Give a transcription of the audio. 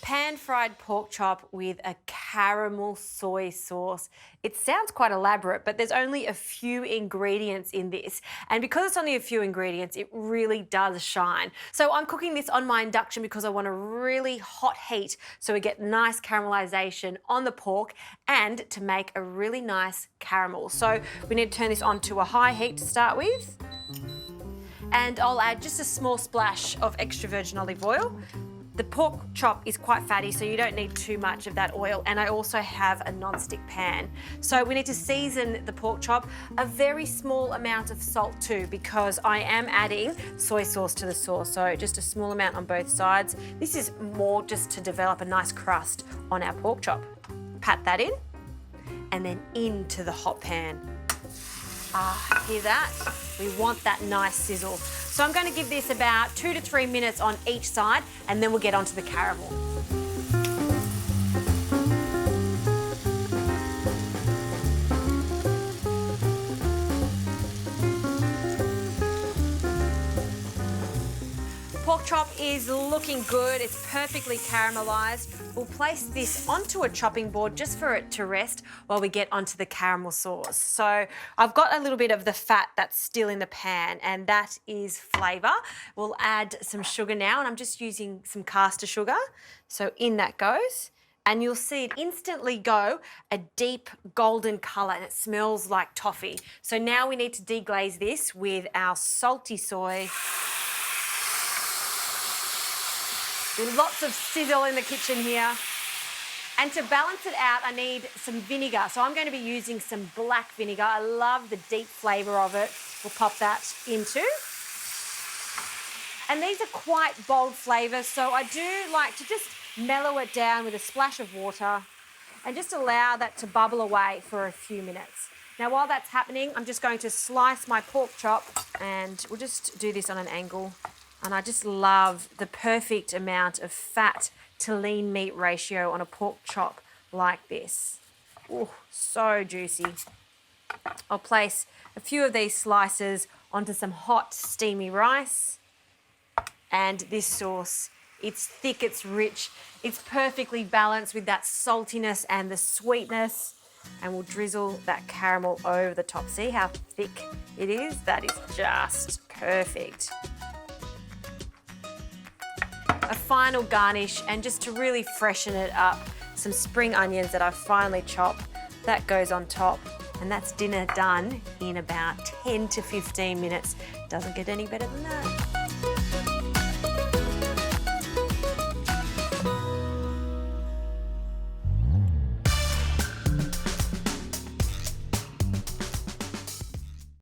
pan-fried pork chop with a caramel soy sauce. It sounds quite elaborate, but there's only a few ingredients in this. And because it's only a few ingredients, it really does shine. So I'm cooking this on my induction because I want a really hot heat so we get nice caramelization on the pork and to make a really nice caramel. So we need to turn this on to a high heat to start with. And I'll add just a small splash of extra virgin olive oil. The pork chop is quite fatty, so you don't need too much of that oil. And I also have a non-stick pan. So we need to season the pork chop, a very small amount of salt too, because I am adding soy sauce to the sauce. So just a small amount on both sides. This is more just to develop a nice crust on our pork chop. Pat that in, and then into the hot pan. Hear that? We want that nice sizzle. So I'm going to give this about 2 to 3 minutes on each side, and then we'll get onto the caramel. Pork chop is looking good. It's perfectly caramelized. We'll place this onto a chopping board just for it to rest while we get onto the caramel sauce. So I've got a little bit of the fat that's still in the pan, and that is flavor. We'll add some sugar now, and I'm just using some caster sugar. So in that goes. And you'll see it instantly go a deep golden color, and it smells like toffee. So now we need to deglaze this with our salty soy. Lots of sizzle in the kitchen here. And to balance it out, I need some vinegar. So I'm going to be using some black vinegar. I love the deep flavour of it. We'll pop that into. And these are quite bold flavours, so I do like to just mellow it down with a splash of water and just allow that to bubble away for a few minutes. Now, while that's happening, I'm just going to slice my pork chop, and we'll just do this on an angle. And I just love the perfect amount of fat to lean meat ratio on a pork chop like this. Oh, so juicy. I'll place a few of these slices onto some hot, steamy rice. And this sauce, it's thick, it's rich, it's perfectly balanced with that saltiness and the sweetness. And we'll drizzle that caramel over the top. See how thick it is? That is just perfect. A final garnish, and just to really freshen it up, some spring onions that I've finely chopped. That goes on top, and that's dinner done in about 10 to 15 minutes. Doesn't get any better than that.